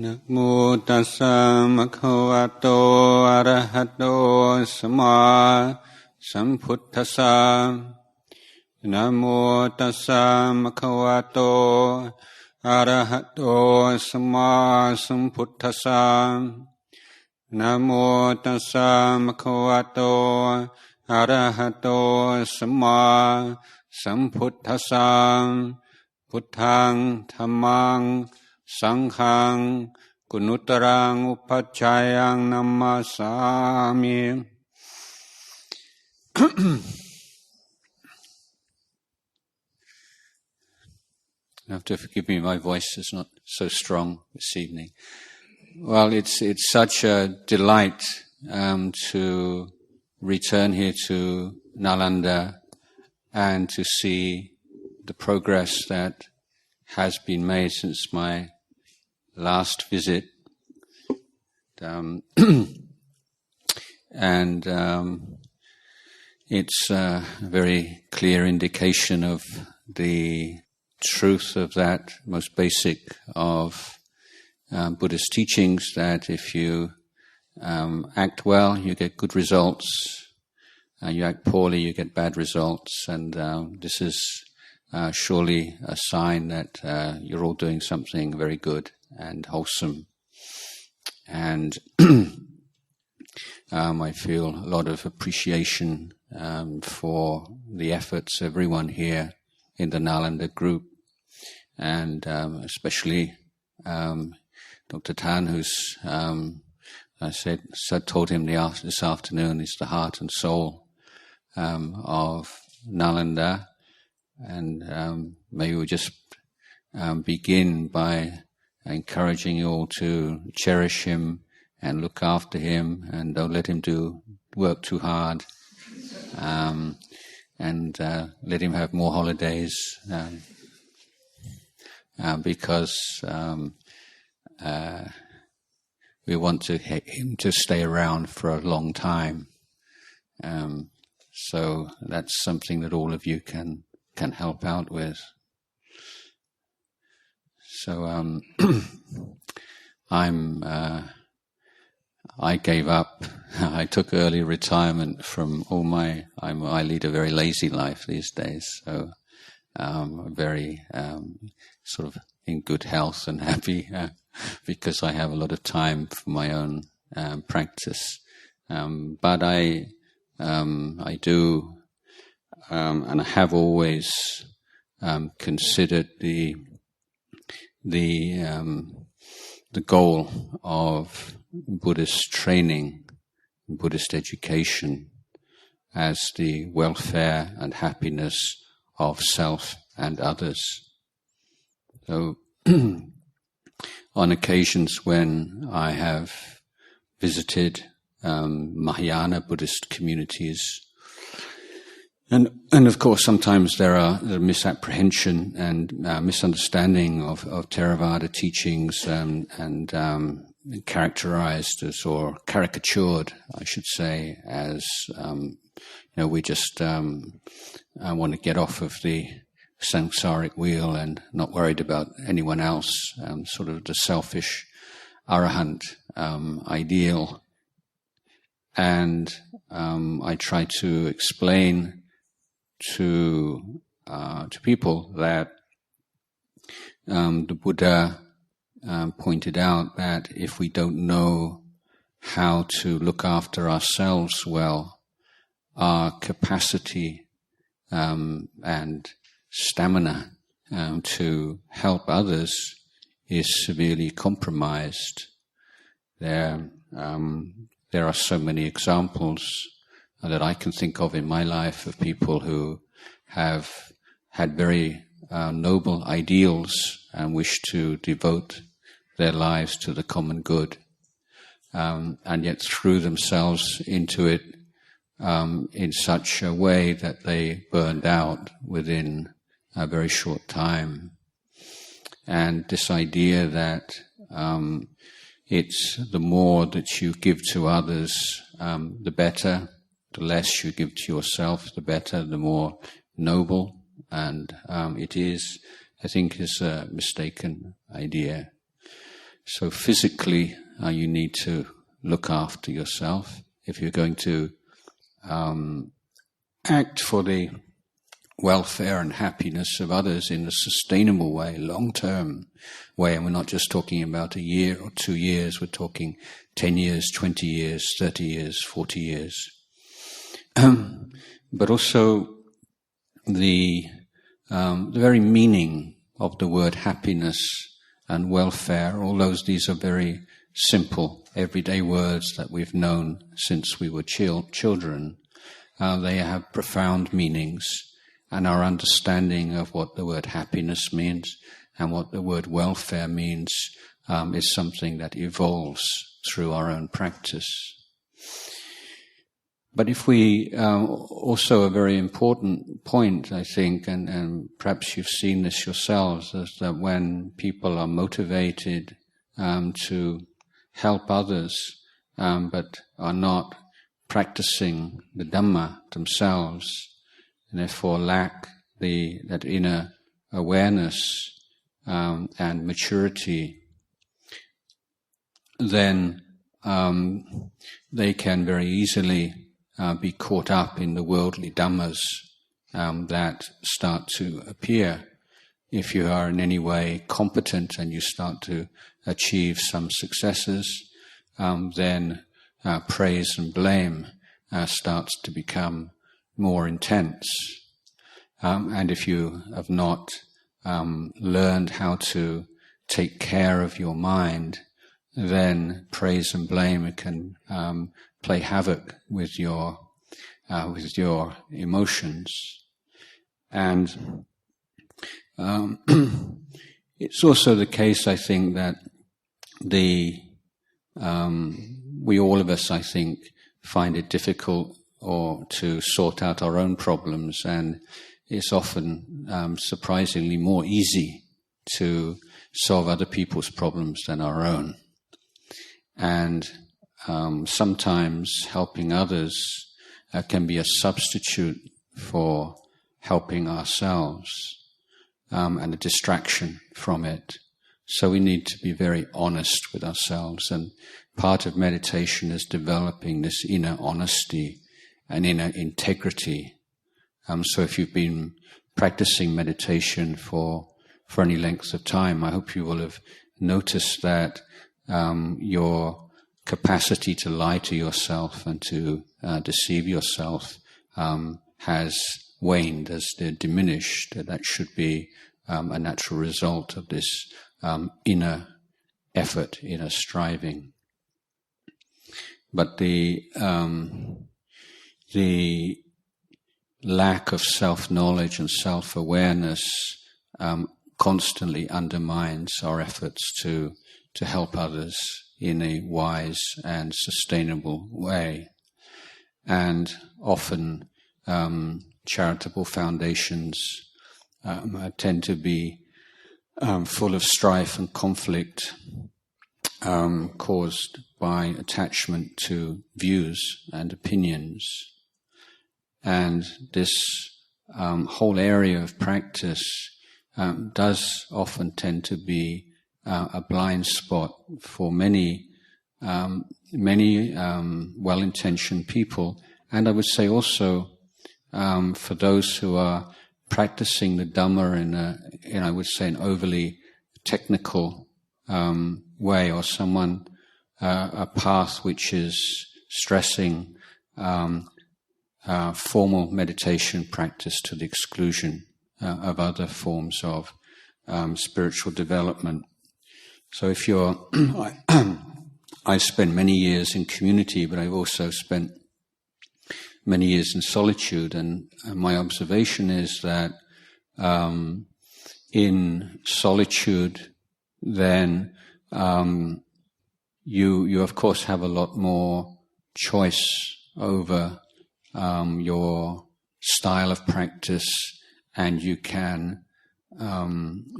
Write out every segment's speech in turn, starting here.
นะโมตัสสะมะคะวะโตอะระหะโตสัมมาสัมพุทธัสสะนะโมตัสสะมะคะวะโตอะระหะโตสัมมาสัมพุทธัสสะนะโมตัสสะมะคะวะโตอะระหะโตสัมมาสัมพุทธัสสะพุทธังธัมมังสังฆังกุณุตรังอุปัชฌายังนัมมาสามิ You have to forgive me, my voice is not so strong this evening. Well, it's such a delight to return here to Nalanda and to see the progress that has been made since my last visit. And it's a very clear indication of the truth of that most basic of Buddhist teachings, that if you act well, you get good results. You act poorly, you get bad results. And this is surely a sign that you're all doing something very good and wholesome. And I feel a lot of appreciation for the efforts of everyone here in the Nalanda group, and especially Dr. Tan, who's I told him this afternoon is the heart and soul of Nalanda. And maybe we'll just begin by encouraging you all to cherish him and look after him, and don't let him work too hard, and let him have more holidays, because we want him to stay around for a long time. So that's something that all of you can help out with. So I gave up. I took early retirement from all my. I lead a very lazy life these days. So very sort of in good health and happy because I have a lot of time for my own practice. But I do. And I have always considered the goal of Buddhist training, Buddhist education, as the welfare and happiness of self and others. So, on occasions when I have visited Mahayana Buddhist communities, and of course, sometimes there are misapprehension and misunderstanding of Theravada teachings, and characterized as, or caricatured, I should say, as we just want to get off of the samsaric wheel and not worried about anyone else, sort of the selfish arahant ideal. And I try to explain to people that the Buddha pointed out that if we don't know how to look after ourselves well, our capacity and stamina to help others is severely compromised. There are so many examples that I can think of in my life of people who have had very noble ideals and wish to devote their lives to the common good, and yet threw themselves into it in such a way that they burned out within a very short time. And this idea that it's the more that you give to others, the better. The less you give to yourself, the better, the more noble and it is. I think is a mistaken idea. So physically, you need to look after yourself. If you're going to act for the welfare and happiness of others in a sustainable way, long-term way, and we're not just talking about a year or 2 years, we're talking 10 years, 20 years, 30 years, 40 years. But also the very meaning of the word happiness and welfare, although these are very simple, everyday words that we've known since we were children, they have profound meanings, and our understanding of what the word happiness means and what the word welfare means is something that evolves through our own practice. But if we, also a very important point, I think, and perhaps you've seen this yourselves, is that when people are motivated to help others, but are not practicing the Dhamma themselves, and therefore lack that inner awareness and maturity, then they can very easily be caught up in the worldly dhammas that start to appear. If you are in any way competent and you start to achieve some successes, then praise and blame starts to become more intense. And if you have not learned how to take care of your mind, then praise and blame can play havoc with your emotions. And it's also the case, I think, that we all of us, I think, find it difficult or to sort out our own problems, and it's often surprisingly more easy to solve other people's problems than our own. And sometimes helping others can be a substitute for helping ourselves, and a distraction from it. So we need to be very honest with ourselves, and part of meditation is developing this inner honesty and inner integrity. So if you've been practicing meditation for any length of time, I hope you will have noticed that your capacity to lie to yourself and to deceive yourself has waned, has diminished. That should be a natural result of this inner effort, inner striving. But the lack of self-knowledge and self-awareness constantly undermines our efforts to help others in a wise and sustainable way. And often charitable foundations tend to be full of strife and conflict caused by attachment to views and opinions. And this whole area of practice does often tend to be a blind spot for many well-intentioned people, and I would say also for those who are practicing the Dhamma in I would say an overly technical way, or a path which is stressing formal meditation practice to the exclusion of other forms of spiritual development. So if you're, I spent many years in community, but I've also spent many years in solitude, and my observation is that in solitude, then you of course have a lot more choice over your style of practice, and you can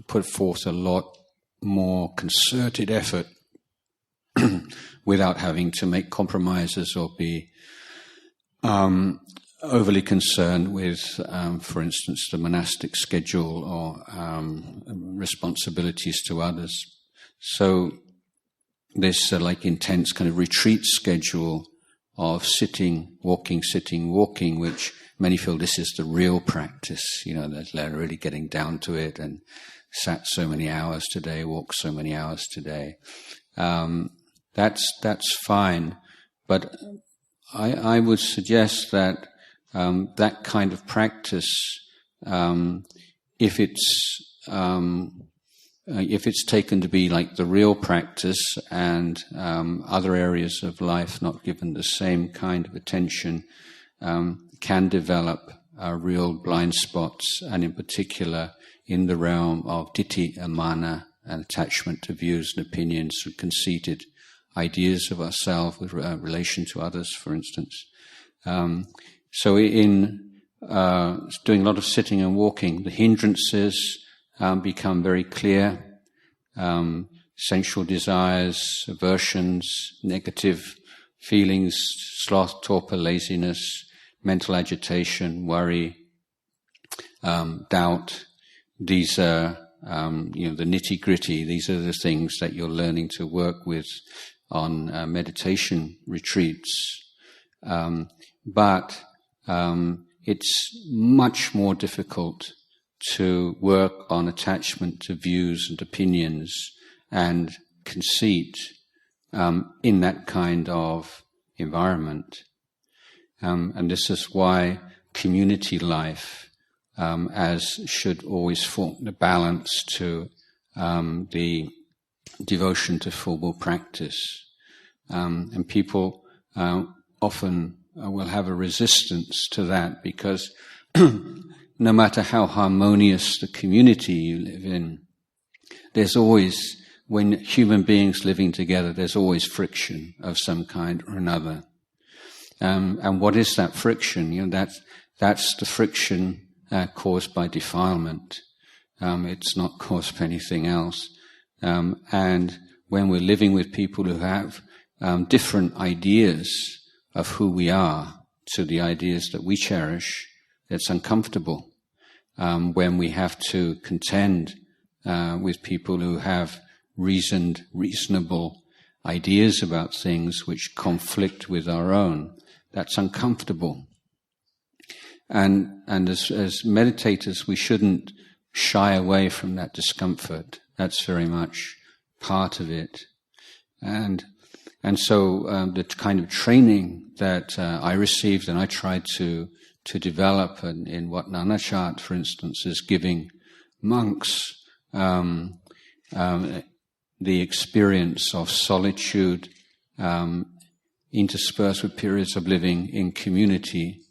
put forth a lot more concerted effort without having to make compromises or be overly concerned with, for instance, the monastic schedule or responsibilities to others. So this like intense kind of retreat schedule of sitting, walking, which many feel this is the real practice, that they're really getting down to it and sat so many hours today, walked so many hours today. That's fine, but I would suggest that that kind of practice, if it's taken to be like the real practice and other areas of life not given the same kind of attention, can develop real blind spots, and in particular in the realm of ditthi and mana, and attachment to views and opinions and conceited ideas of ourselves with relation to others, for instance. So in doing a lot of sitting and walking, the hindrances become very clear. Sensual desires, aversions, negative feelings, sloth, torpor, laziness, mental agitation, worry, doubt. These are, the nitty-gritty. These are the things that you're learning to work with on meditation retreats. But it's much more difficult to work on attachment to views and opinions and conceit in that kind of environment. And this is why community life as should always form the balance to the devotion to formal practice. And people often will have a resistance to that because no matter how harmonious the community you live in, there's always, when human beings living together, there's always friction of some kind or another. And what is that friction? That's the friction caused by defilement. It's not caused by anything else. And when we're living with people who have different ideas of who we are to the ideas that we cherish, it's uncomfortable. When we have to contend with people who have reasonable ideas about things which conflict with our own, that's uncomfortable. And as meditators, we shouldn't shy away from that discomfort. That's very much part of it. And so the kind of training that I received and I tried to develop in Wat Nanachat, for instance, is giving monks the experience of solitude interspersed with periods of living in community,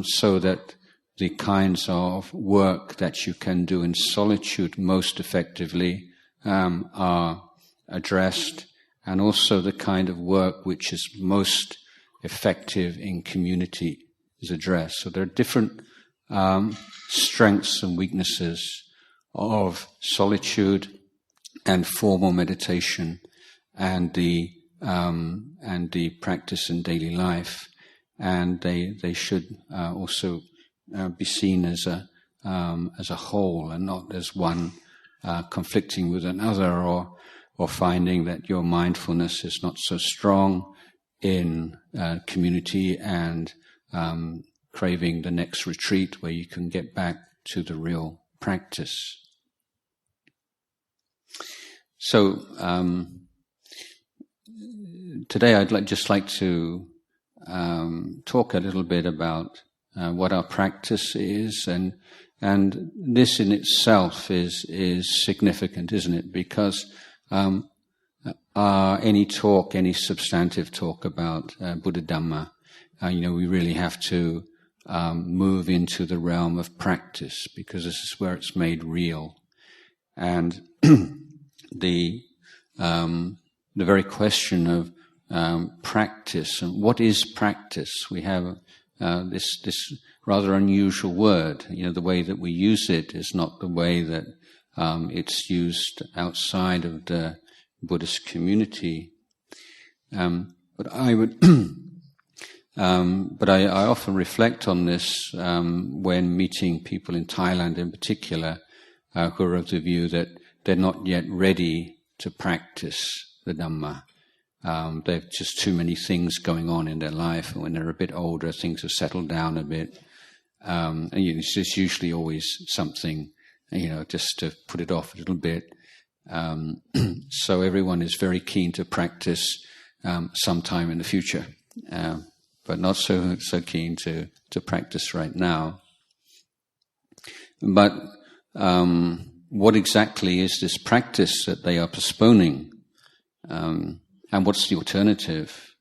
so that the kinds of work that you can do in solitude most effectively are addressed, and also the kind of work which is most effective in community is addressed. So there are different strengths and weaknesses of solitude and formal meditation and the practice in daily life, and they should also be seen as a whole and not as one conflicting with another, or finding that your mindfulness is not so strong in community and craving the next retreat where you can get back to the real practice. So today I'd just like to talk a little bit about what our practice is, and this in itself is significant, isn't it? Because any substantive talk about Buddha Dhamma, we really have to move into the realm of practice, because this is where it's made real. And the very question of practice and what is practice? We have this rather unusual word. The way that we use it is not the way that it's used outside of the Buddhist community. But I would But I often reflect on this when meeting people in Thailand in particular who are of the view that they're not yet ready to practice the Dhamma. They've just too many things going on in their life, and when they're a bit older, things have settled down a bit. And it's just usually always something, just to put it off a little bit. So everyone is very keen to practice sometime in the future, but not so keen to practice right now. But what exactly is this practice that they are postponing? And what's the alternative?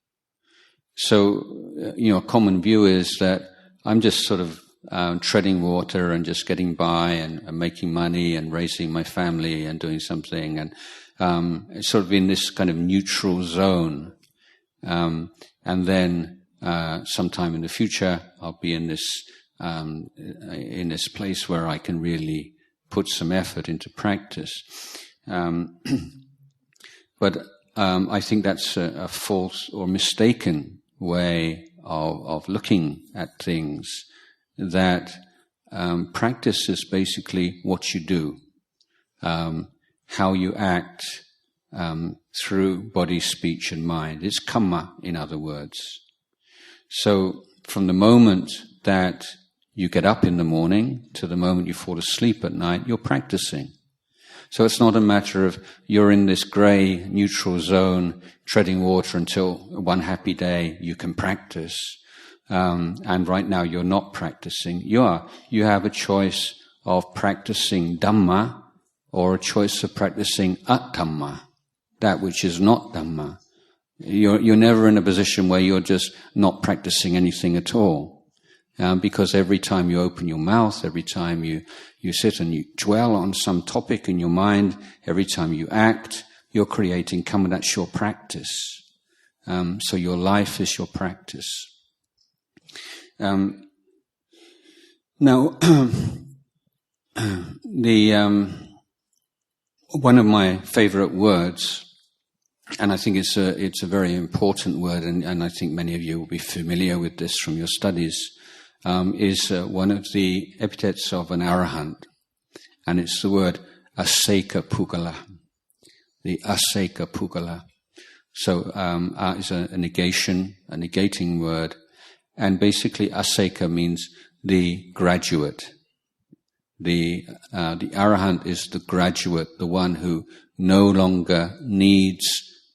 So, a common view is that I'm just sort of treading water and just getting by and making money and raising my family and doing something, and sort of in this kind of neutral zone. And then sometime in the future, I'll be in this place where I can really put some effort into practice. But I think that's a false or mistaken way of looking at things, that practice is basically what you do, how you act through body, speech and mind. It's kamma, in other words. So from the moment that you get up in the morning to the moment you fall asleep at night, you're practicing. So it's not a matter of you're in this grey neutral zone treading water until one happy day you can practice, and right now you're not practicing. You have a choice of practicing Dhamma or a choice of practicing Adhamma, that which is not Dhamma. You're never in a position where you're just not practicing anything at all. Because every time you open your mouth, every time you sit and you dwell on some topic in your mind, every time you act, you're creating karma. That's your practice. So your life is your practice. Now, one of my favorite words, and I think it's a very important word, and I think many of you will be familiar with this from your studies, is one of the epithets of an arahant, and it's the word aseka pugala, the aseka pugala. So is a negating word, and basically aseka means the graduate. The arahant is the graduate, the one who no longer needs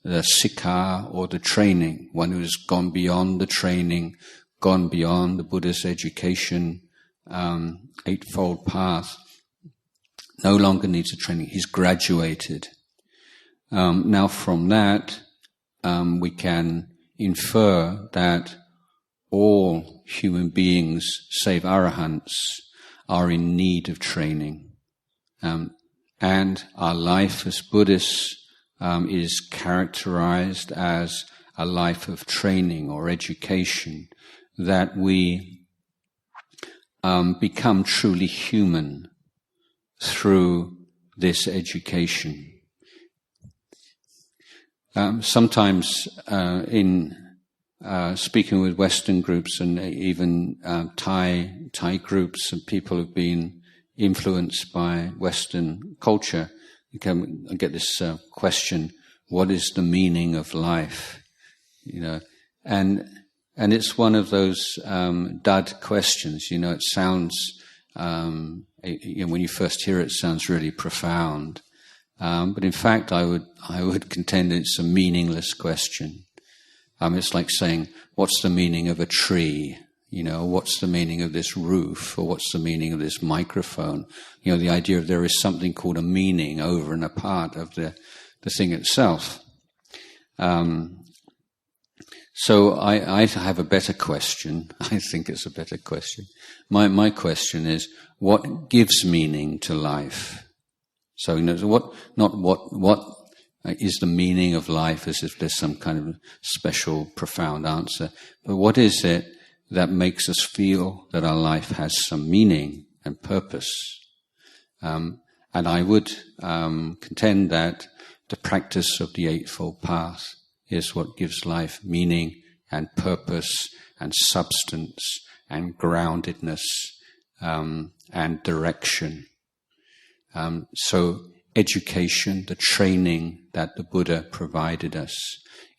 the sikha or the training, one who has gone beyond the training, gone beyond the Buddha's education, Eightfold Path, no longer needs a training. He's graduated. Now from that, we can infer that all human beings, save arahants, are in need of training. And our life as Buddhists is characterized as a life of training or education, that we become truly human through this education. Sometimes in speaking with Western groups and even Thai groups and people who've been influenced by Western culture, you can get this question: what is the meaning of life? And it's one of those dud questions. It sounds when you first hear it, sounds really profound. But in fact, I would contend it's a meaningless question. It's like saying, what's the meaning of a tree? What's the meaning of this roof? Or what's the meaning of this microphone? The idea of there is something called a meaning over and a part of the thing itself. So I have a better question. I think it's a better question. My question is, what gives meaning to life? So, what is the meaning of life, as if there's some kind of special, profound answer. But what is it that makes us feel that our life has some meaning and purpose? And I would contend that the practice of the Eightfold Path is what gives life meaning and purpose and substance and groundedness and direction. So education, the training that the Buddha provided us,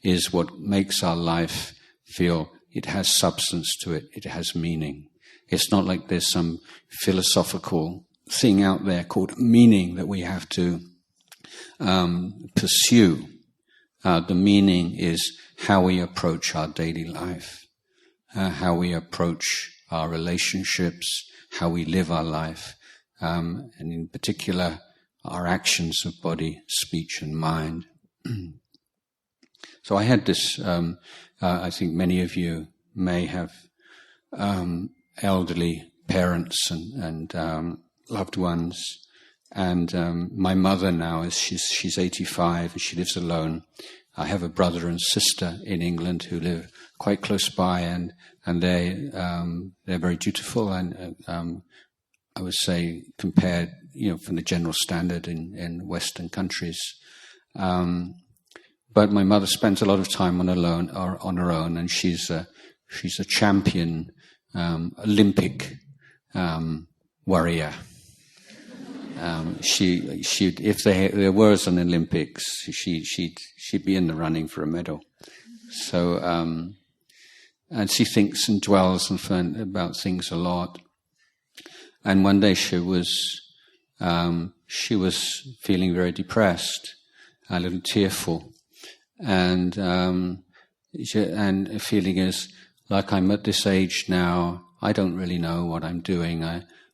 is what makes our life feel it has substance to it, it has meaning. It's not like there's some philosophical thing out there called meaning that we have to pursue. The meaning is how we approach our daily life, how we approach our relationships, how we live our life, and in particular, our actions of body, speech, and mind. So I had this, I think many of you may have elderly parents and loved ones. And my mother now, she's 85 and she lives alone. I have a brother and sister in England who live quite close by, and they're very dutiful and I would say compared, from the general standard in Western countries. But my mother spends a lot of time on her own, and she's a champion Olympic warrior. If there was an Olympics, she'd be in the running for a medal. So, and she thinks and dwells about things a lot. And one day she was feeling very depressed, a little tearful, and the feeling is like, I'm at this age now. I don't really know what I'm doing.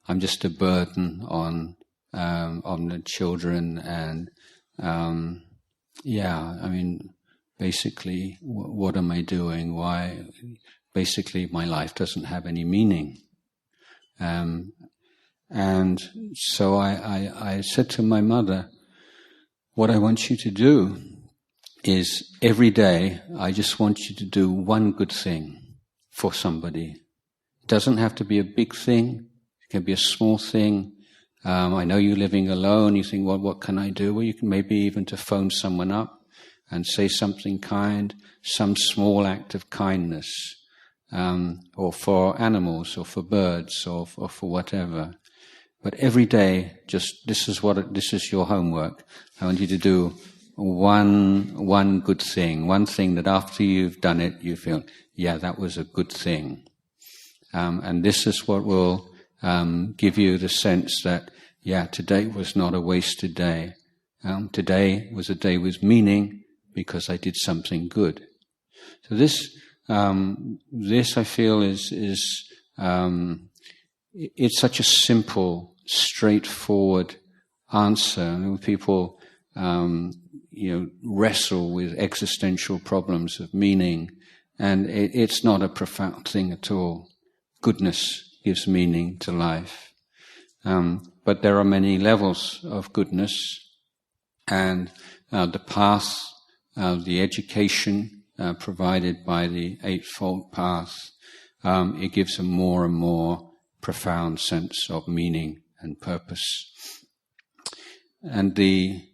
I'm just a burden on the children, and basically, what am I doing? Why? Basically, my life doesn't have any meaning. And so I said to my mother, what I want you to do is every day, I just want you to do one good thing for somebody. It doesn't have to be a big thing. It can be a small thing. I know you're living alone. You think, well, what can I do? Well, you can maybe even to phone someone up and say something kind, some small act of kindness, or for animals, or for birds, or for whatever. But every day, this is your homework. I want you to do one good thing, one thing that after you've done it, you feel, yeah, that was a good thing. And this is what will give you the sense that, yeah, today was not a wasted day. Today was a day with meaning because I did something good. So this I feel is it's such a simple, straightforward answer. And people, wrestle with existential problems of meaning, and it's not a profound thing at all. Goodness gives meaning to life. But there are many levels of goodness, and the path, the education provided by the Eightfold Path, it gives a more and more profound sense of meaning and purpose. And the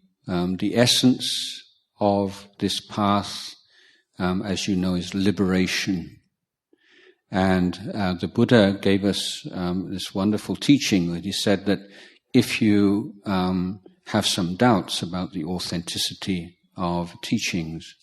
essence of this path, as you know, is liberation. And the Buddha gave us this wonderful teaching that he said that if you have some doubts about the authenticity of teachings,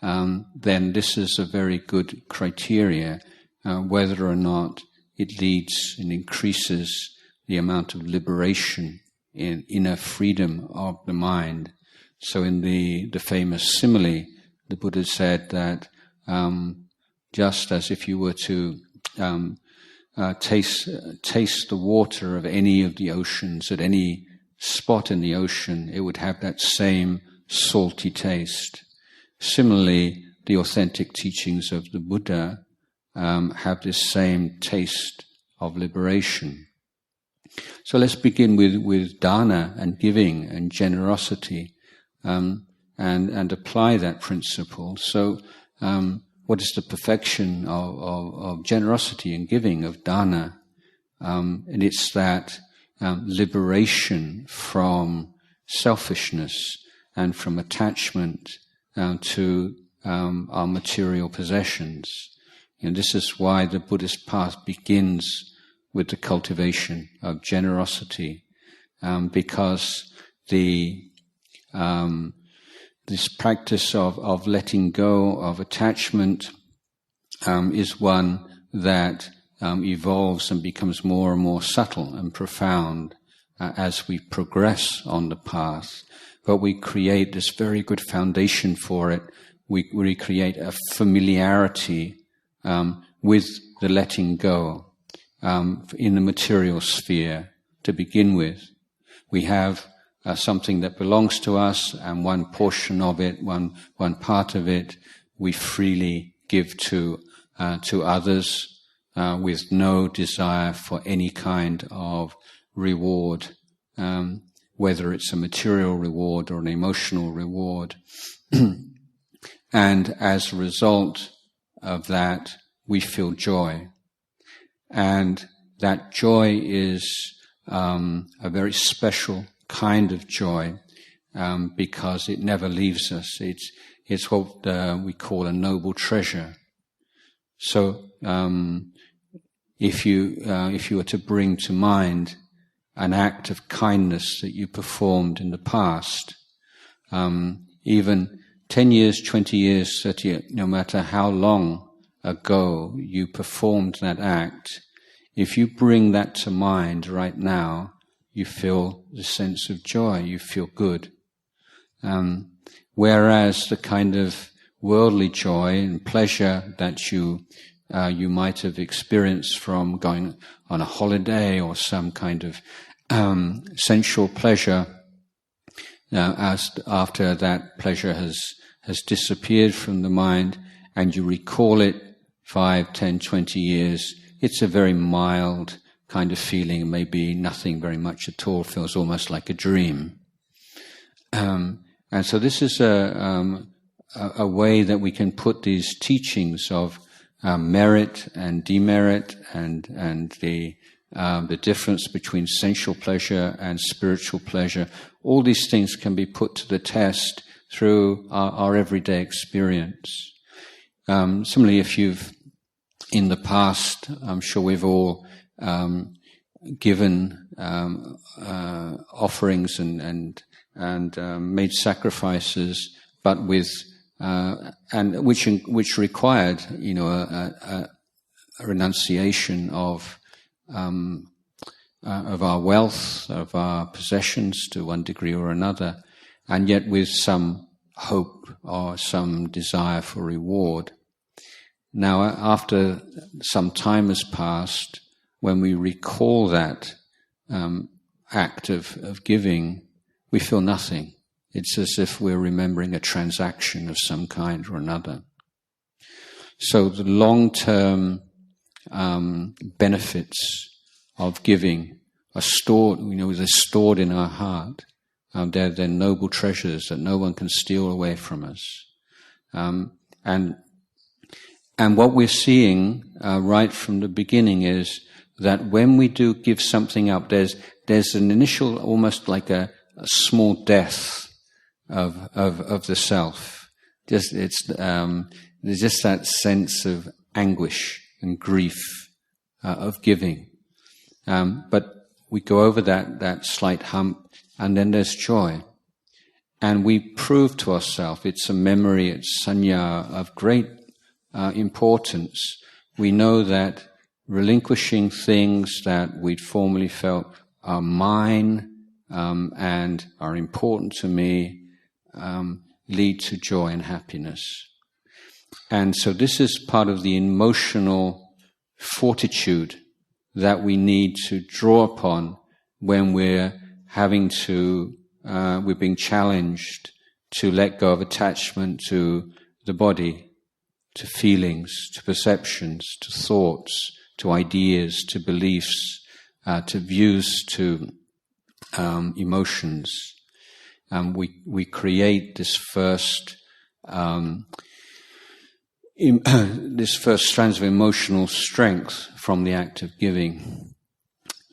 then this is a very good criteria whether or not it leads and increases the amount of liberation in inner freedom of the mind. So in the famous simile, the Buddha said that just as if you were to taste the water of any of the oceans at any spot in the ocean, it would have that same salty taste. Similarly, the authentic teachings of the Buddha have this same taste of liberation. So let's begin with dana and giving and generosity, and apply that principle. So, what is the perfection of generosity and giving, of dana? And it's that liberation from selfishness and from attachment to our material possessions. And this is why the Buddhist path begins with the cultivation of generosity, because this practice of letting go of attachment is one that evolves and becomes more and more subtle and profound as we progress on the path. But we create this very good foundation for it. We create a familiarity with the letting go in the material sphere to begin with. We have something that belongs to us, and one portion of it, one part of it, we freely give to others with no desire for any kind of reward, whether it's a material reward or an emotional reward. And as a result of that, we feel joy. And that joy is a very special kind of joy, because it never leaves us. It's what we call a noble treasure. So if you were to bring to mind an act of kindness that you performed in the past, even 10 years, 20 years, 30 years, no matter how long ago you performed that act, if you bring that to mind right now, you feel the sense of joy, you feel good. Whereas the kind of worldly joy and pleasure that you might have experienced from going on a holiday or some kind of sensual pleasure, as after that pleasure has disappeared from the mind and you recall it 5, 10, 20 years, it's a very mild kind of feeling, maybe nothing very much at all, feels almost like a dream. And so this is a way that we can put these teachings of merit and demerit and the difference between sensual pleasure and spiritual pleasure. All these things can be put to the test through our everyday experience. Similarly, if you've in the past, I'm sure we've all given offerings and made sacrifices, but with and which required, a renunciation of our wealth, of our possessions to one degree or another, and yet with some hope or some desire for reward. Now, after some time has passed, when we recall that act of giving, we feel nothing. It's as if we're remembering a transaction of some kind or another. So the long-term benefits of giving are stored, they're stored in our heart. They're noble treasures that no one can steal away from us. And what we're seeing right from the beginning is that when we do give something up, there's an initial, almost like a small death of the self. There's just that sense of anguish and grief of giving. But we go over that slight hump, and then there's joy. And we prove to ourselves, it's a memory, it's sanya of great importance. We know that relinquishing things that we'd formerly felt are mine and are important to me lead to joy and happiness. And so this is part of the emotional fortitude that we need to draw upon when we're we're being challenged to let go of attachment to the body, to feelings, to perceptions, to thoughts, to ideas, to beliefs, to views, to emotions. We create this first strands of emotional strength from the act of giving.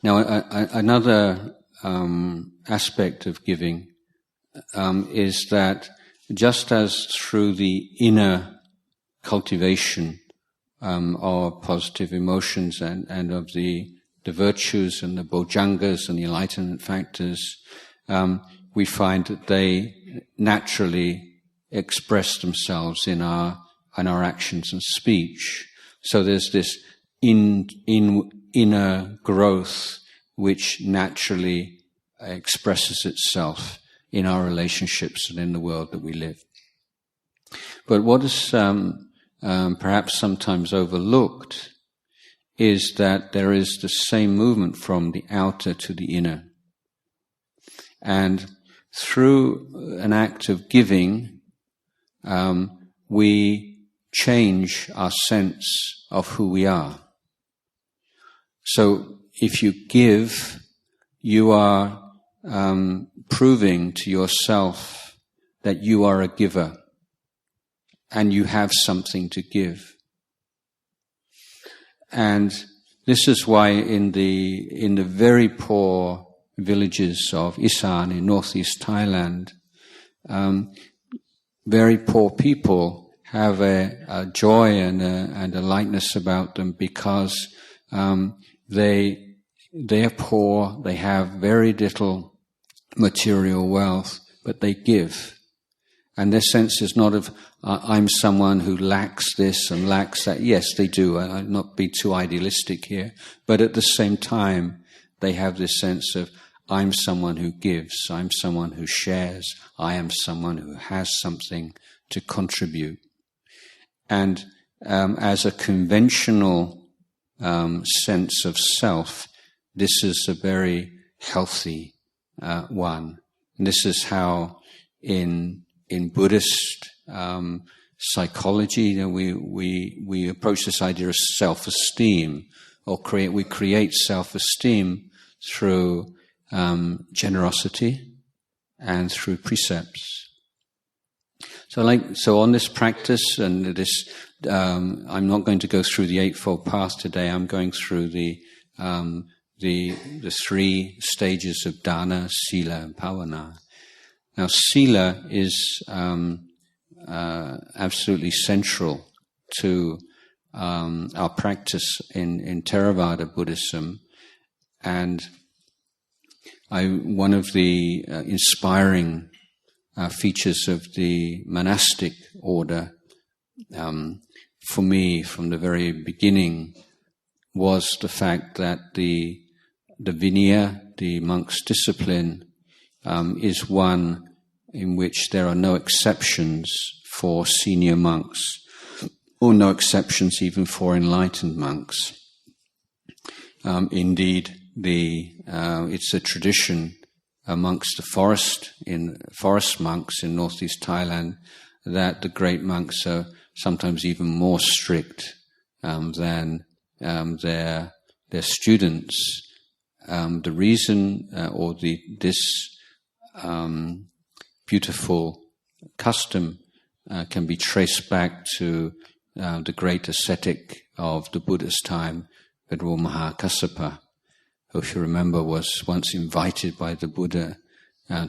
Now, another aspect of giving is that just as through the inner cultivation of positive emotions and of the virtues and the bojjhangas and the enlightenment factors, we find that they naturally express themselves in our actions and speech. So there's this inner growth which naturally expresses itself in our relationships and in the world that we live. But what is perhaps sometimes overlooked is that there is the same movement from the outer to the inner. And through an act of giving, we change our sense of who we are. So if you give, you are proving to yourself that you are a giver and you have something to give. And this is why in the very poor villages of Isan in northeast Thailand, very poor people have a joy and a lightness about them because they are poor, they have very little material wealth, but they give. And their sense is not of, I'm someone who lacks this and lacks that. Yes, they do. I'll not be too idealistic here. But at the same time, they have this sense of, I'm someone who gives, I'm someone who shares, I am someone who has something to contribute. And as a conventional sense of self, this is a very healthy one. And this is how in Buddhist psychology, we approach this idea of self-esteem, or we create self-esteem through generosity and through precepts. So on this practice and this, I'm not going to go through the Eightfold Path today. I'm going through the three stages of dana, sila, and bhavana. Now, sila is absolutely central to our practice in Theravada Buddhism, and one of the inspiring features of the monastic order, for me, from the very beginning, was the fact that the Vinaya, the monk's discipline, is one in which there are no exceptions for senior monks, or no exceptions even for enlightened monks. Indeed, it's a tradition amongst the forest monks in northeast Thailand that the great monks are sometimes even more strict than their students. The reason, this beautiful custom can be traced back to the great ascetic of the Buddha's time, Venerable Mahakassapa, who, if you remember, was once invited by the Buddha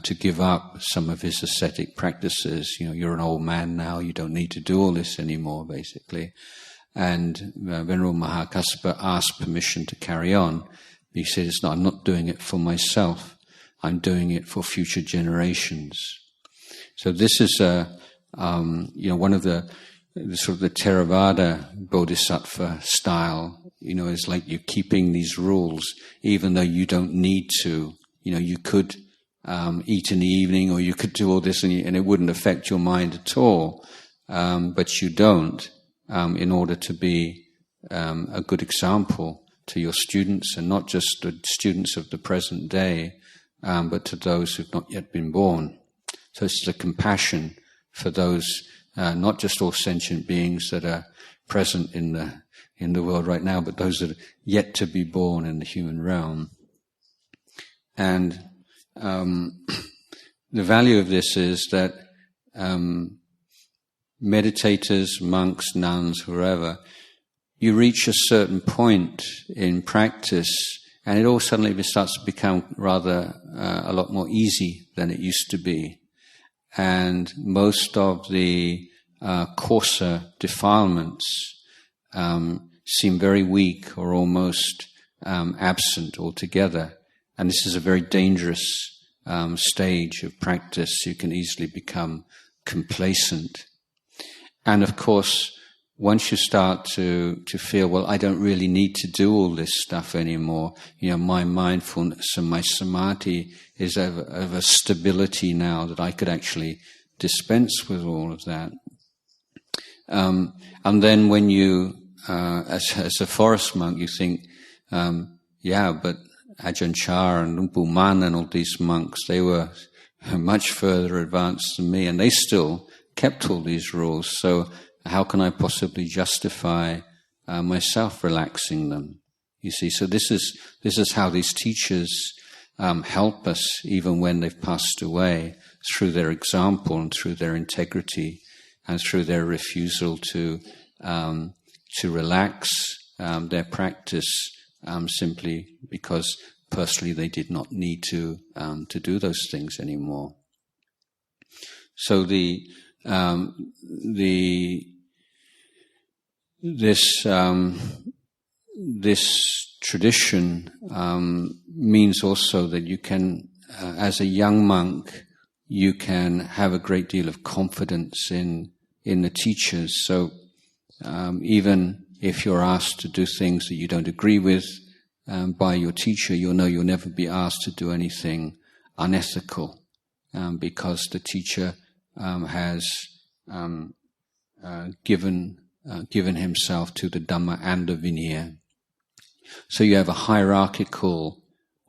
to give up some of his ascetic practices. You're an old man now, you don't need to do all this anymore, basically. And Venerable Mahakassapa asked permission to carry on. He said, I'm not doing it for myself, I'm doing it for future generations. So this is one of the sort of the Theravada Bodhisattva style. It's like you're keeping these rules, even though you don't need to. You could eat in the evening, or you could do all this, and it wouldn't affect your mind at all. But you don't, in order to be a good example to your students, and not just the students of the present day, but to those who've not yet been born. So it's the compassion for those, not just all sentient beings that are present in the world right now, but those that are yet to be born in the human realm. And the value of this is that meditators, monks, nuns, whoever, you reach a certain point in practice, and it all suddenly starts to become rather a lot more easy than it used to be. And most of the coarser defilements seem very weak or almost absent altogether. And this is a very dangerous stage of practice. You can easily become complacent. And of course, once you start to feel, well, I don't really need to do all this stuff anymore. My mindfulness and my samadhi is of a stability now that I could actually dispense with all of that. And then when you, as a forest monk, you think, but Ajahn and Lumpu Man and all these monks, they were much further advanced than me, and they still kept all these rules. So how can I possibly justify myself relaxing them? You see, so this is how these teachers help us, even when they've passed away, through their example and through their integrity and through their refusal to relax their practice simply because personally they did not need to do those things anymore. So this tradition means also that you can, as a young monk, you can have a great deal of confidence in the teachers. So even if you're asked to do things that you don't agree with by your teacher, you'll know you'll never be asked to do anything unethical because the teacher has given himself to the Dhamma and the Vinaya. So you have a hierarchical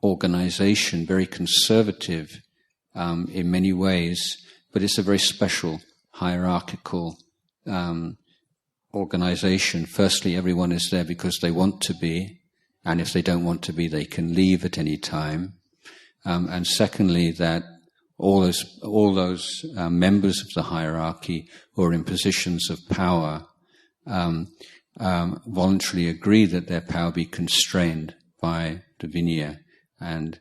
organization, very conservative in many ways, but it's a very special hierarchical organization. Firstly, everyone is there because they want to be, and if they don't want to be, they can leave at any time. And secondly, that all those members of the hierarchy who are in positions of power voluntarily agree that their power be constrained by the Vinaya, and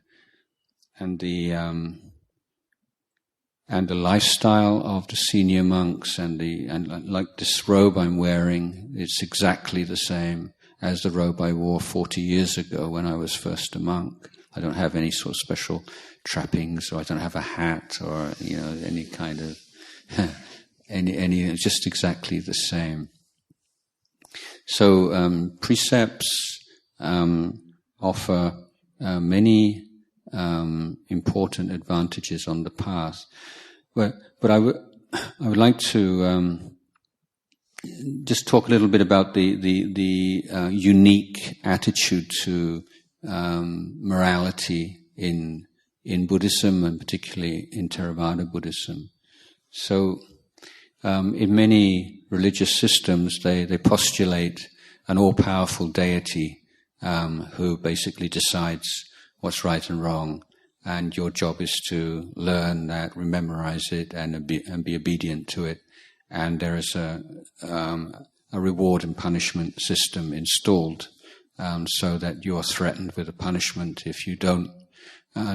the lifestyle of the senior monks and like this robe I'm wearing, it's exactly the same as the robe I wore 40 years ago when I was first a monk. I don't have any sort of special trappings, or I don't have a hat, or any kind of any just exactly the same. So precepts offer many important advantages on the path, but I would like to just talk a little bit about the unique attitude to morality in Buddhism, and particularly in Theravada Buddhism. So in many religious systems, they postulate an all-powerful deity who basically decides what's right and wrong, and your job is to learn that, memorize it, and be obedient to it. And there is a reward and punishment system installed, so that you are threatened with a punishment if you don't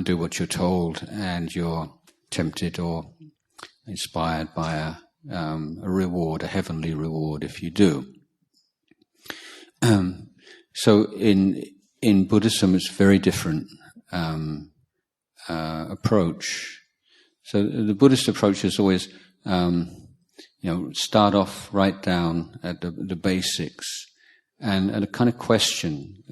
do what you're told, and you're tempted or inspired by a reward, a heavenly reward, if you do. So in Buddhism, it's very different approach. So the Buddhist approach is always, start off right down at the basics, and a kind of question.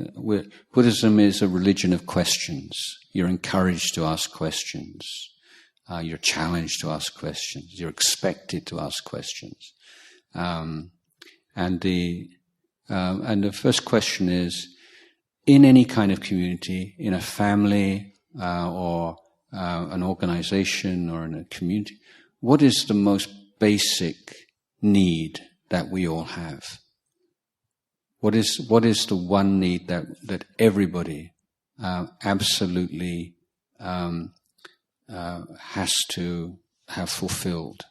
Buddhism is a religion of questions. You're encouraged to ask questions. You're challenged to ask questions. You're expected to ask questions. And the first question is, in any kind of community, in a family or an organization or in a community, what is the most basic need that we all have? What is the one need that everybody absolutely has to have fulfilled?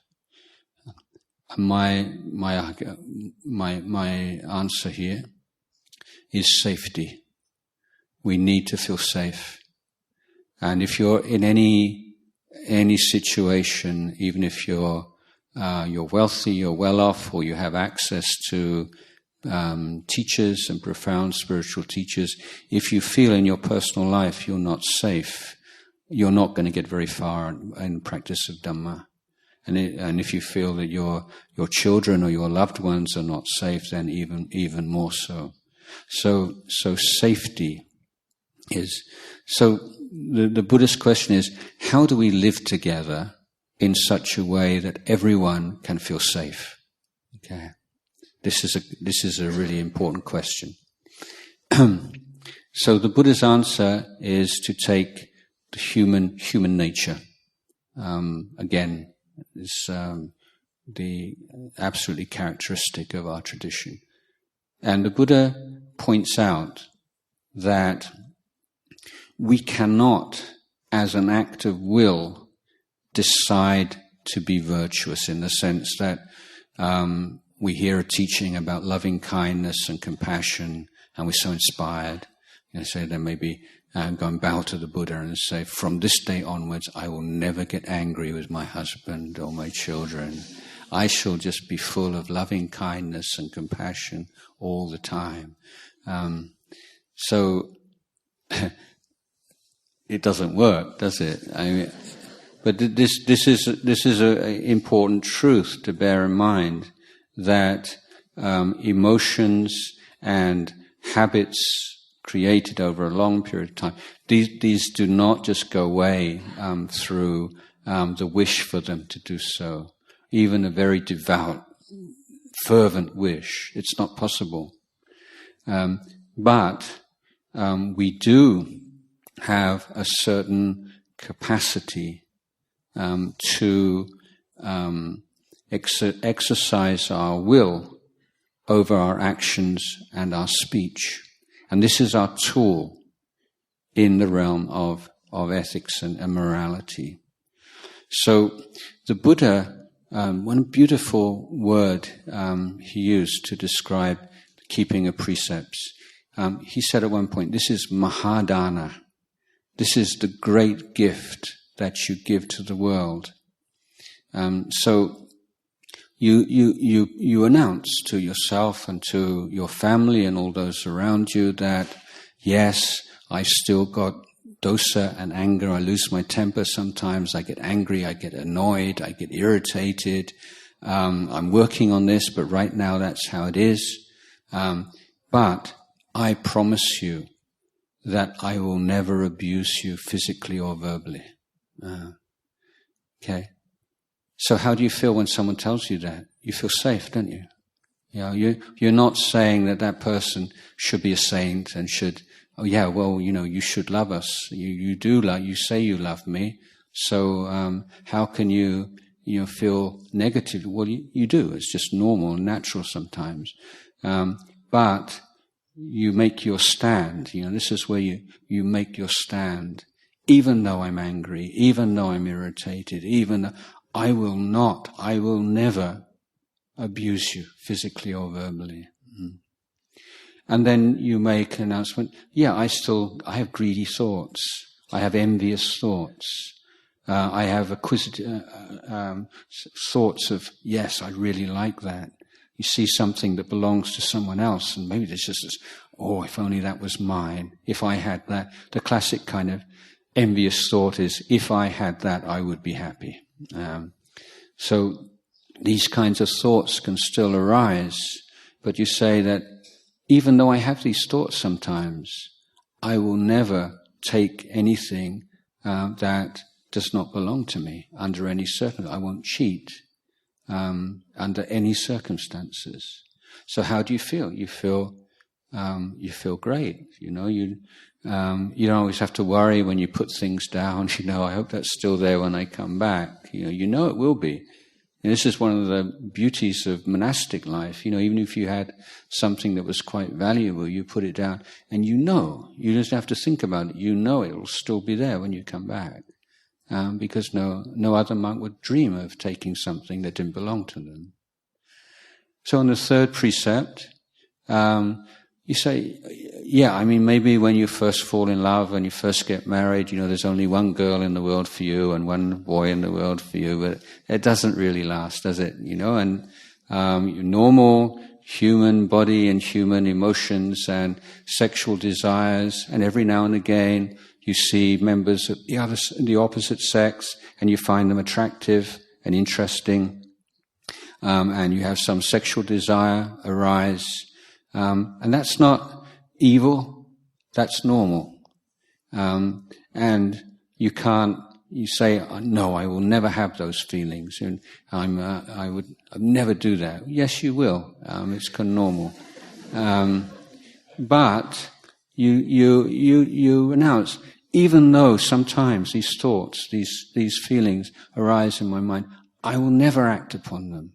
My answer here is safety. We need to feel safe, and if you're in any situation, even if you're wealthy, you're well off, or you have access to teachers and profound spiritual teachers, if you feel in your personal life you're not safe, you're not going to get very far in practice of Dhamma. And if you feel that your children or your loved ones are not safe, then even more so. So safety is... So the Buddhist question is, how do we live together in such a way that everyone can feel safe? Okay. This is a really important question. So the Buddha's answer is to take the human nature. Again, is the absolutely characteristic of our tradition. And the Buddha points out that we cannot, as an act of will, decide to be virtuous, in the sense that we hear a teaching about loving kindness and compassion, and we're so inspired. So then maybe go and bow to the Buddha and say, from this day onwards, I will never get angry with my husband or my children. I shall just be full of loving kindness and compassion all the time. So it doesn't work, does it? I mean, but this is an important truth to bear in mind, that emotions and habits created over a long period of time, these do not just go away through the wish for them to do so. Even a very devout, fervent wish, it's not possible. But we do have a certain capacity to exercise our will over our actions and our speech. And this is our tool in the realm of ethics and morality. So the Buddha, one beautiful word he used to describe the keeping of precepts, he said at one point, this is mahadana. This is the great gift that you give to the world. So you announce to yourself and to your family and all those around you that, yes, I've still got dosa and anger. I lose my temper sometimes. I get angry. I get annoyed. I get irritated. I'm working on this, but right now that's how it is. But I promise you that I will never abuse you physically or verbally. Okay. So how do you feel when someone tells you that? You feel safe, don't you? You're not saying that person should be a saint and should, oh yeah, well, you should love us. You say you love me. So, how can you feel negative? Well, you do. It's just normal and natural sometimes. But you make your stand. This is where you make your stand. Even though I'm angry, even though I'm irritated, even though I will never abuse you physically or verbally. And then you make an announcement, yeah, I have greedy thoughts. I have envious thoughts. I have acquisitive thoughts of, yes, I really like that. You see something that belongs to someone else, and maybe there's just this, oh, if only that was mine. If I had that. The classic kind of envious thought is, if I had that, I would be happy. So these kinds of thoughts can still arise, but you say that even though I have these thoughts sometimes, I will never take anything that does not belong to me under any circumstance. I won't cheat under any circumstances. So how do you feel? You feel great. You don't always have to worry when you put things down. I hope that's still there when I come back. It will be. And this is one of the beauties of monastic life. Even if you had something that was quite valuable, you put it down, and you just have to think about it. It will still be there when you come back, because no other monk would dream of taking something that didn't belong to them. So on the third precept, you say, yeah, maybe when you first fall in love and you first get married, there's only one girl in the world for you and one boy in the world for you, but it doesn't really last, does it? And normal human body and human emotions and sexual desires, and every now and again you see members of the opposite sex and you find them attractive and interesting, and you have some sexual desire arise, and that's not evil, that's normal. And you say, no, I will never have those feelings, and I would never do that. Yes, you will. It's kind of normal. But you announce, even though sometimes these thoughts, these feelings arise in my mind, I will never act upon them.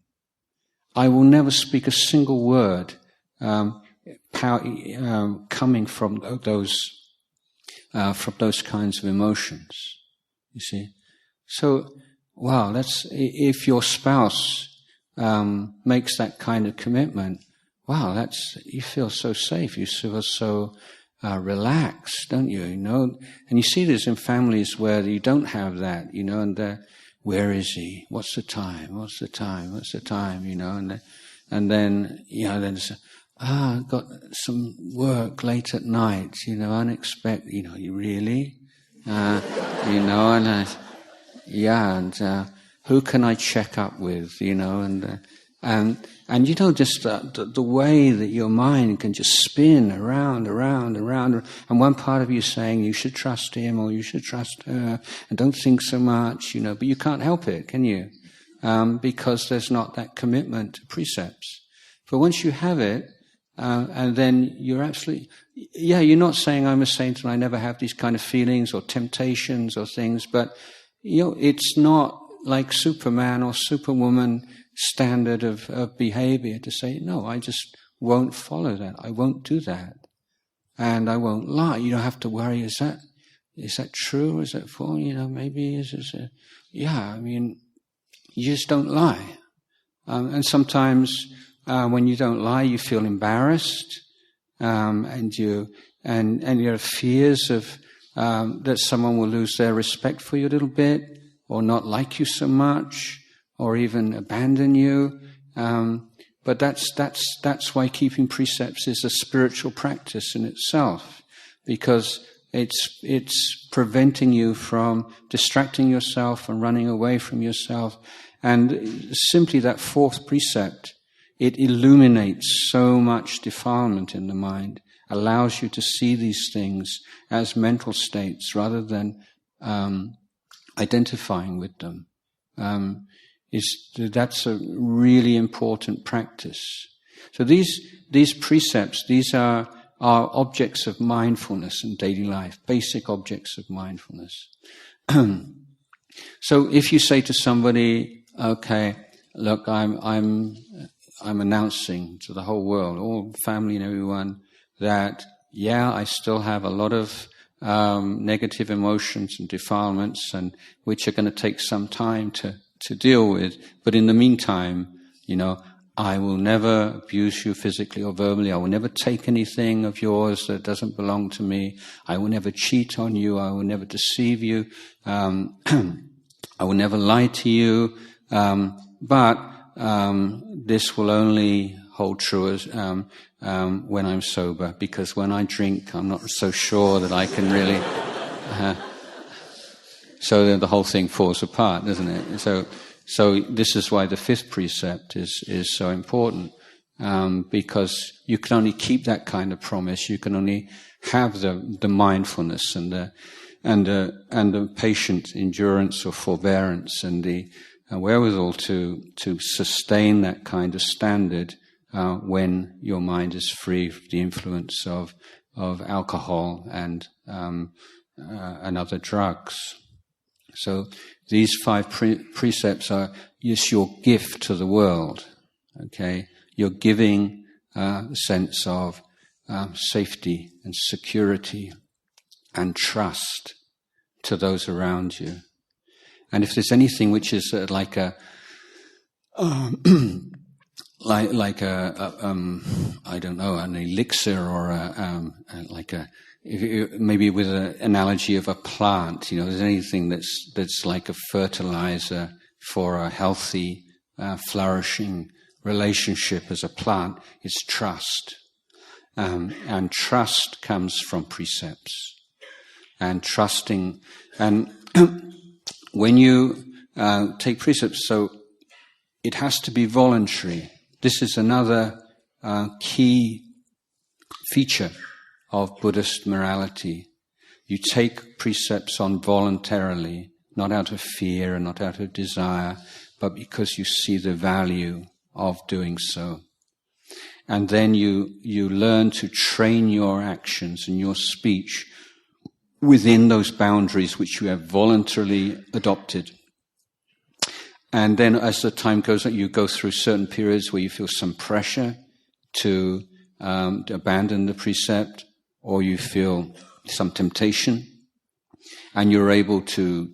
I will never speak a single word coming from those kinds of emotions. You see, so wow, if your spouse makes that kind of commitment. Wow, you feel so safe. You feel so relaxed, don't you? You know, and you see this in families where you don't have that. You know, and where is he? What's the time? What's the time? What's the time? You know, and then it's, I've got some work late at night. You know, unexpected. You know, you really. You know, and who can I check up with? You know, and you know, just the way that your mind can just spin around, and one part of you saying you should trust him or you should trust her, and don't think so much, you know, but you can't help it, can you? Because there's not that commitment to precepts. But once you have it, and then you're absolutely, you're not saying I'm a saint and I never have these kind of feelings or temptations or things, but you know, it's not like Superman or Superwoman standard of behavior to say, no, I just won't follow that. I won't do that. And I won't lie. You don't have to worry, is that true? Is that false? You know, maybe I mean, you just don't lie. And sometimes when you don't lie, you feel embarrassed, and you have fears of that someone will lose their respect for you a little bit, or not like you so much, or even abandon you. But that's why keeping precepts is a spiritual practice in itself, because it's preventing you from distracting yourself and running away from yourself. And simply that fourth precept, it illuminates so much defilement in the mind, allows you to see these things as mental states rather than identifying with them. That's a really important practice. So these precepts, these are objects of mindfulness in daily life, basic objects of mindfulness. So if you say to somebody, okay, look, I'm announcing to the whole world, all family and everyone, that I still have a lot of negative emotions and defilements, and which are going to take some time to deal with. But in the meantime, you know, I will never abuse you physically or verbally. I will never take anything of yours that doesn't belong to me. I will never cheat on you. I will never deceive you. I will never lie to you. But this will only hold true as when I'm sober, because when I drink, I'm not so sure that I can really. So then the whole thing falls apart, doesn't it? So this is why the fifth precept is so important, because you can only keep that kind of promise. You can only have the mindfulness and the patient endurance or forbearance and the wherewithal to sustain that kind of standard when your mind is free of the influence of alcohol and other drugs. So these five precepts are just your gift to the world. Okay, you're giving a sense of safety and security and trust to those around you. And if there's anything which is like a I don't know, an elixir or maybe with an analogy of a plant, you know, there's anything that's like a fertilizer for a healthy, flourishing relationship as a plant is trust. And trust comes from precepts. And trusting, and when you take precepts, so it has to be voluntary. This is another key feature of Buddhist morality. You take precepts on voluntarily, not out of fear and not out of desire, but because you see the value of doing so. And then you learn to train your actions and your speech within those boundaries which you have voluntarily adopted. And then as the time goes on, you go through certain periods where you feel some pressure to abandon the precept, or you feel some temptation, and you're able to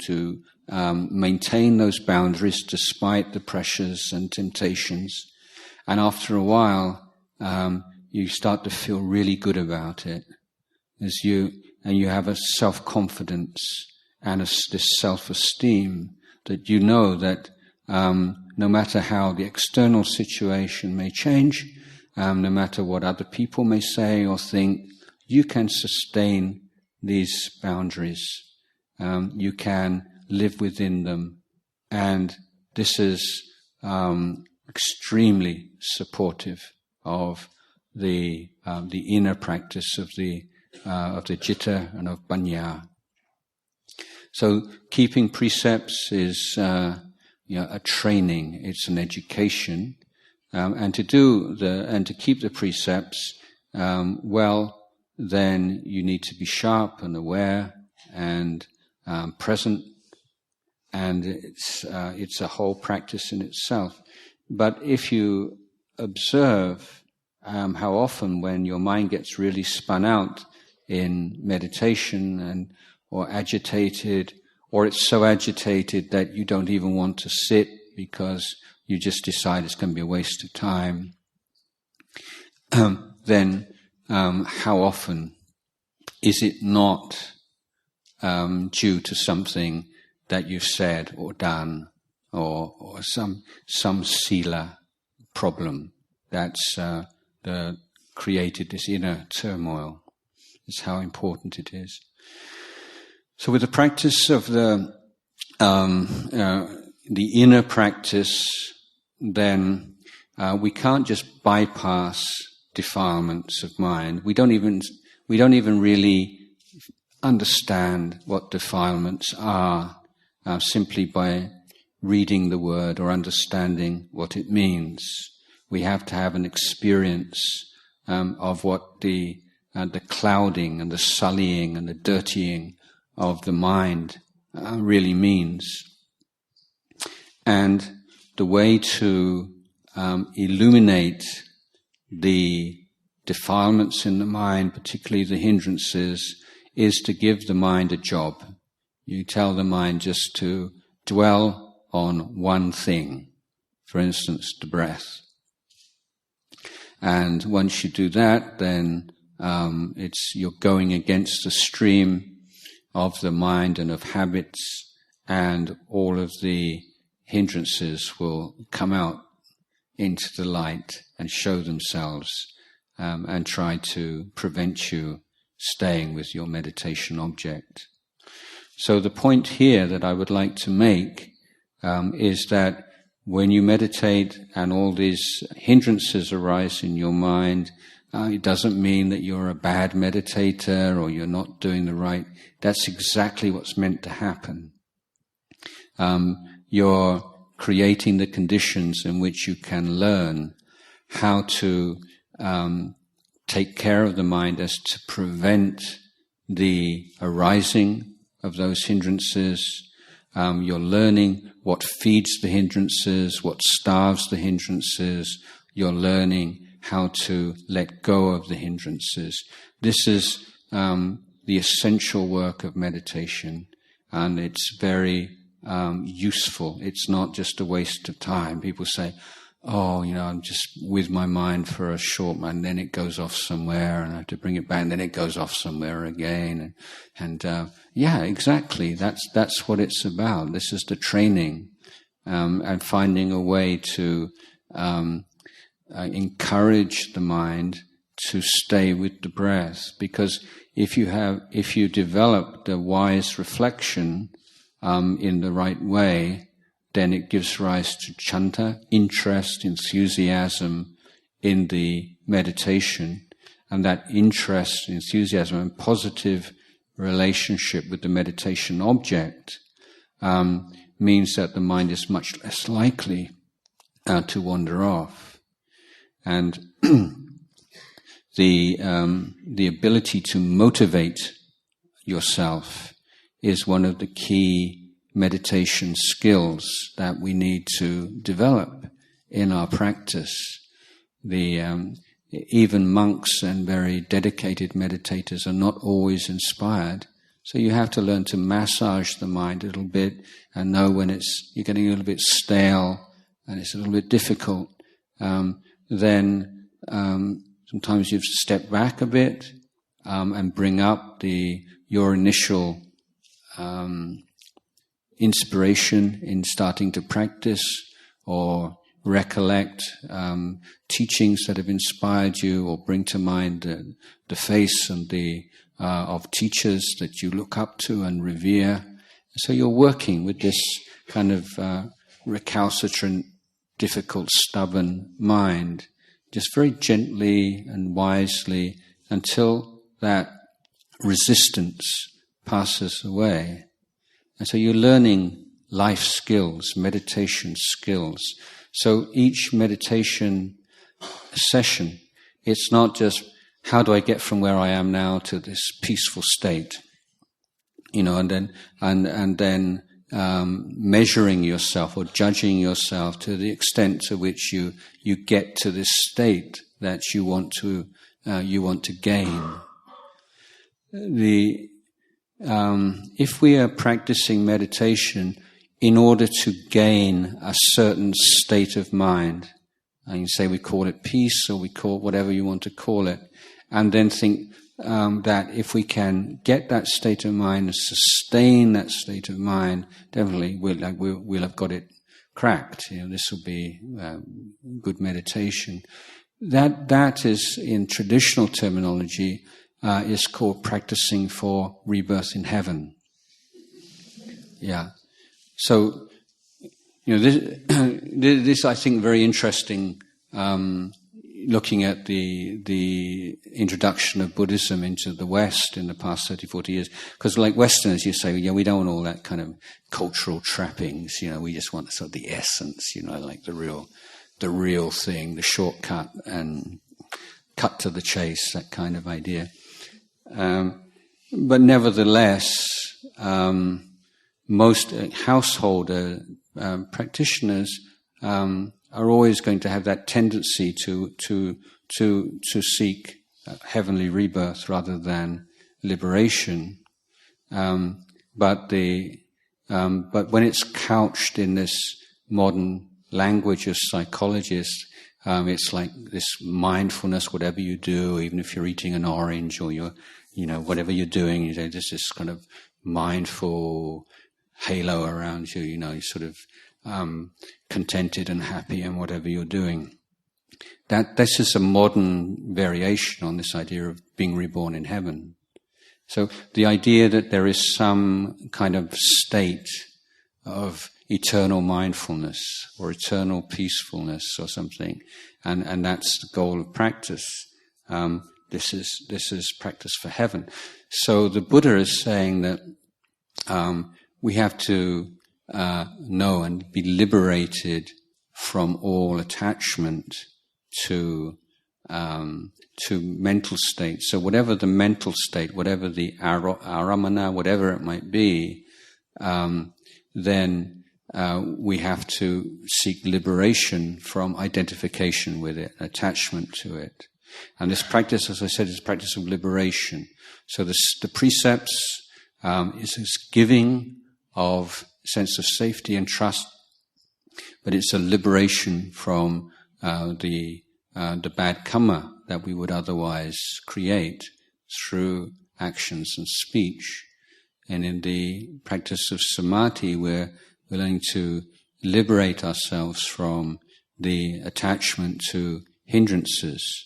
maintain those boundaries despite the pressures and temptations. And after a while, you start to feel really good about it, and you have a self-confidence and this self-esteem that you know that no matter how the external situation may change, no matter what other people may say or think, you can sustain these boundaries. You can live within them, and this is extremely supportive of the inner practice of the citta and of panya. So keeping precepts is a training. It's an education, and to keep the precepts well, then you need to be sharp and aware and present, and it's a whole practice in itself. But if you observe how often when your mind gets really spun out in meditation or agitated, or it's so agitated that you don't even want to sit because you just decide it's going to be a waste of time, then how often is it not due to something that you've said or done, or some sila problem that's created this inner turmoil? It's how important it is. So with the practice of the inner practice, then we can't just bypass defilements of mind. We don't even really understand what defilements are simply by reading the word or understanding what it means. We have to have an experience of what the clouding and the sullying and the dirtying of the mind really means. And the way to illuminate the defilements in the mind, particularly the hindrances, is to give the mind a job. You tell the mind just to dwell on one thing, for instance, the breath. And once you do that, then you're going against the stream of the mind and of habits, and all of the hindrances will come out into the light and show themselves and try to prevent you staying with your meditation object. So the point here that I would like to make is that when you meditate and all these hindrances arise in your mind, it doesn't mean that you're a bad meditator or you're not doing the right. That's exactly what's meant to happen. You're creating the conditions in which you can learn how to take care of the mind as to prevent the arising of those hindrances. You're learning what feeds the hindrances, what starves the hindrances. You're learning how to let go of the hindrances. This is the essential work of meditation, and it's very useful. It's not just a waste of time. People say, I'm just with my mind for a short moment, and then it goes off somewhere, and I have to bring it back, and then it goes off somewhere again. And yeah, exactly. That's what it's about. This is the training, and finding a way to encourage the mind to stay with the breath, because if you develop the wise reflection in the right way, then it gives rise to chanta, interest, enthusiasm in the meditation, and that interest, enthusiasm, and positive relationship with the meditation object means that the mind is much less likely to wander off. And the ability to motivate yourself is one of the key meditation skills that we need to develop in our practice. Even monks and very dedicated meditators are not always inspired, so you have to learn to massage the mind a little bit and know when you're getting a little bit stale and it's a little bit difficult. Then sometimes you have to step back a bit and bring up your initial inspiration in starting to practice, or recollect teachings that have inspired you, or bring to mind the face and of teachers that you look up to and revere. So you're working with this kind of recalcitrant, difficult, stubborn mind, just very gently and wisely, until that resistance passes away. And so you're learning life skills, meditation skills. So each meditation session, it's not just, how do I get from where I am now to this peaceful state? And then measuring yourself or judging yourself to the extent to which you get to this state that you want to gain. If we are practicing meditation in order to gain a certain state of mind, and you say we call it peace, or we call it whatever you want to call it, and then think that if we can get that state of mind and sustain that state of mind, definitely we'll have got it cracked. This will be good meditation. That is, in traditional terminology, is called practicing for rebirth in heaven. Yeah. So, this I think very interesting. Looking at the introduction of Buddhism into the West in the past 30, 40 years, because like Westerners, you say, we don't want all that kind of cultural trappings. We just want sort of the essence. Like the real thing, the shortcut, and cut to the chase, that kind of idea. But nevertheless, most householder practitioners are always going to have that tendency to seek heavenly rebirth rather than liberation. But when it's couched in this modern language of psychologists, it's like this mindfulness, whatever you do, even if you're eating an orange or whatever you're doing, there's this kind of mindful halo around you, you're sort of contented and happy in whatever you're doing. This is a modern variation on this idea of being reborn in heaven. So the idea that there is some kind of state of eternal mindfulness or eternal peacefulness or something, and that's the goal of practice. This is practice for heaven. So the Buddha is saying that we have to know and be liberated from all attachment to mental states. So whatever the mental state, whatever the aramana, whatever it might be, then we have to seek liberation from identification with it, attachment to it. And this practice, as I said, is a practice of liberation. So the precepts is this giving of sense of safety and trust, but it's a liberation from the bad karma that we would otherwise create through actions and speech. And in the practice of samadhi, we're willing to liberate ourselves from the attachment to hindrances.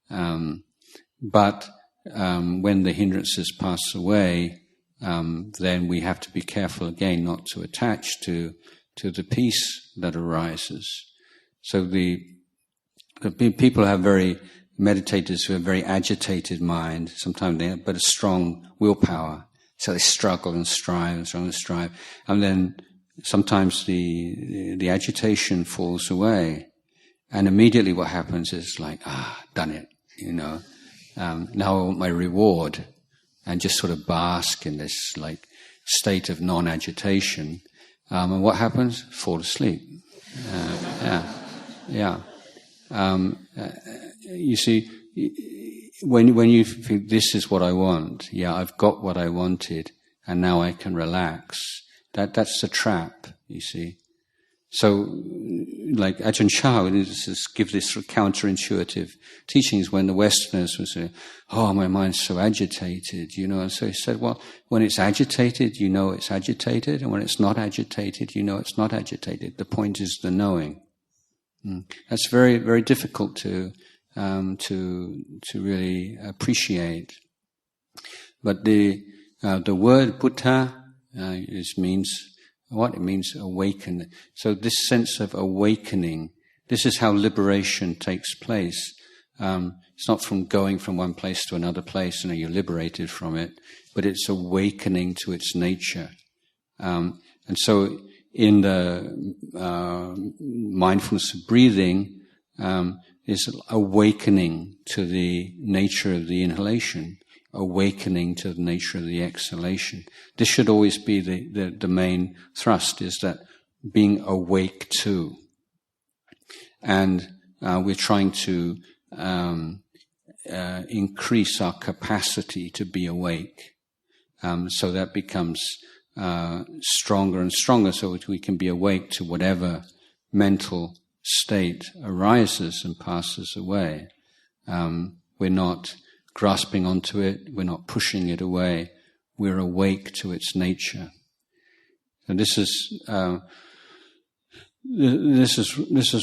But when the hindrances pass away, then we have to be careful again not to attach to the peace that arises. So the people have meditators who have very agitated mind. Sometimes they have but a strong willpower. So they struggle and strive, and then sometimes the agitation falls away, and immediately what happens is like, done it, now I want my reward, and just sort of bask in this like state of non-agitation, and what happens? Fall asleep. You see, when you think this is what I want, I've got what I wanted, and now I can relax. That's a trap, you see. So, like Ajahn Chah give this sort of counterintuitive teachings when the Westerners would say, my mind's so agitated, and so he said, well, when it's agitated, you know it's agitated, and when it's not agitated, you know it's not agitated. The point is the knowing. That's very, very difficult to really appreciate. But the word Buddha means what? It means awaken. So this sense of awakening, this is how liberation takes place. It's not from going from one place to another place and you're liberated from it, but it's awakening to its nature. And so in the mindfulness of breathing is awakening to the nature of the inhalation, awakening to the nature of the exhalation. This should always be the main thrust, is that being awake to. And we're trying to increase our capacity to be awake. So that becomes stronger and stronger, so that we can be awake to whatever mental state arises and passes away. We're not grasping onto it, we're not pushing it away, we're awake to its nature. And this is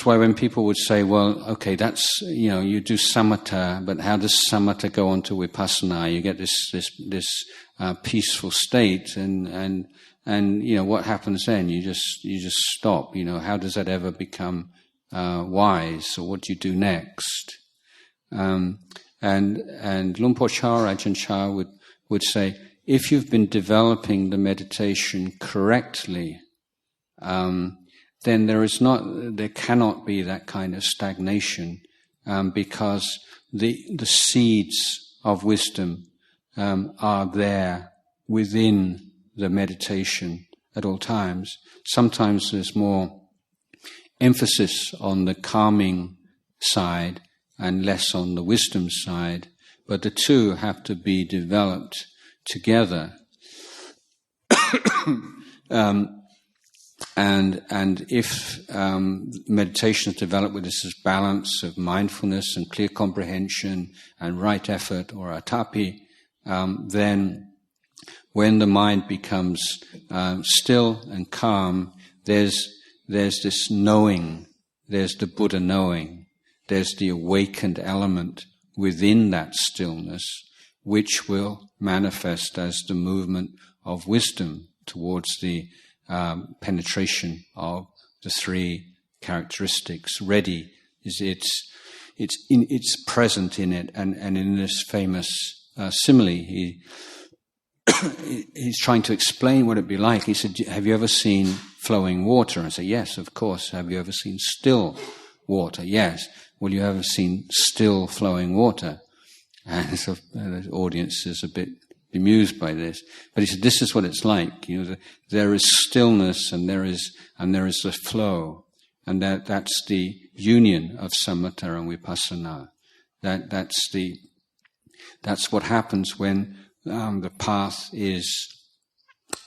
why when people would say, well, okay, that's, you do samatha, but how does samatha go on to vipassana? You get this peaceful state, and what happens then? You just stop. How does that ever become wise? Or what do you do next? And Luang Por Chah, Ajahn Chah would say, if you've been developing the meditation correctly, then there cannot be that kind of stagnation, because the seeds of wisdom are there within the meditation at all times. Sometimes there's more emphasis on the calming side and less on the wisdom side, but the two have to be developed together. And if meditation is developed with this balance of mindfulness and clear comprehension and right effort, or atapi, then when the mind becomes still and calm, there's this knowing, there's the Buddha knowing, there's the awakened element within that stillness, which will manifest as the movement of wisdom towards the penetration of the three characteristics. Ready is it's present in it, and in this famous simile, he's trying to explain what it'd be like. He said, "Have you ever seen flowing water?" I said, "Yes, of course." "Have you ever seen still water?" "Yes." "Well, you ever seen still flowing water?" And so the audience is a bit bemused by this, but he said, "This is what it's like. There is stillness, and there is the flow, and that's the union of samatha and vipassana. That's what happens when the path is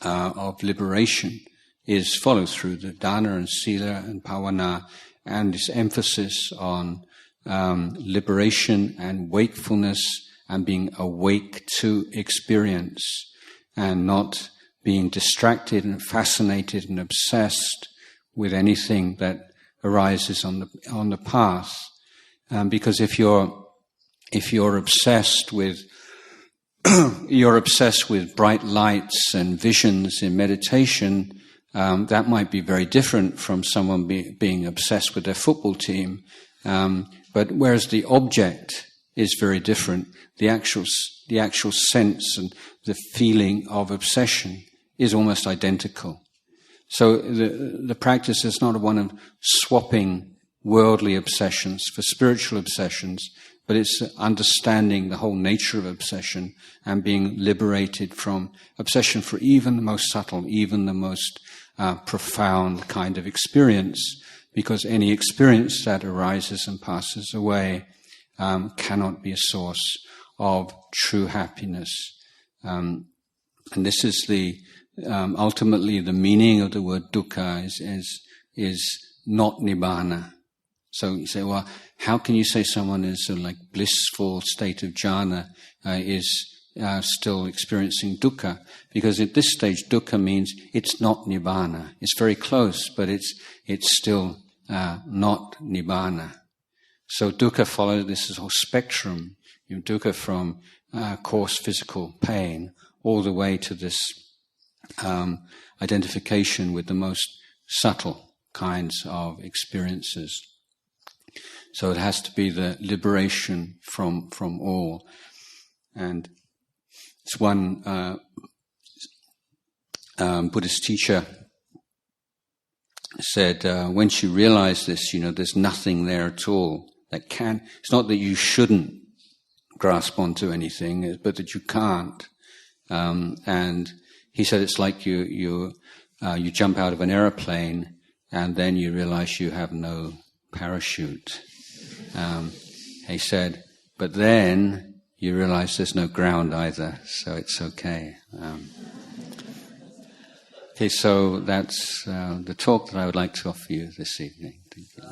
of liberation is followed through the dana and sila and bhavana, and this emphasis on liberation and wakefulness, and being awake to experience, and not being distracted and fascinated and obsessed with anything that arises on the path. Because if you're obsessed with bright lights and visions in meditation, that might be very different from someone being obsessed with their football team. But whereas the object is very different, the actual sense and the feeling of obsession is almost identical. So the practice is not one of swapping worldly obsessions for spiritual obsessions, but it's understanding the whole nature of obsession and being liberated from obsession for even the most subtle, even the most profound kind of experience, because any experience that arises and passes away cannot be a source of true happiness. And this is ultimately the meaning of the word dukkha is not nibbana. So you say, well, how can you say someone is like blissful state of jhana is still experiencing dukkha? Because at this stage, dukkha means it's not nibbana. It's very close, but it's still not nibbana. So dukkha follows this whole spectrum. Dukkha from coarse physical pain all the way to this identification with the most subtle kinds of experiences. So it has to be the liberation from all. And it's one Buddhist teacher said, when she realized this, there's nothing there at all that can. It's not that you shouldn't grasp onto anything, but that you can't. And he said it's like you jump out of an airplane and then you realize you have no parachute. He said, but then you realize there's no ground either, so it's okay. Okay, so that's the talk that I would like to offer you this evening. Thank you.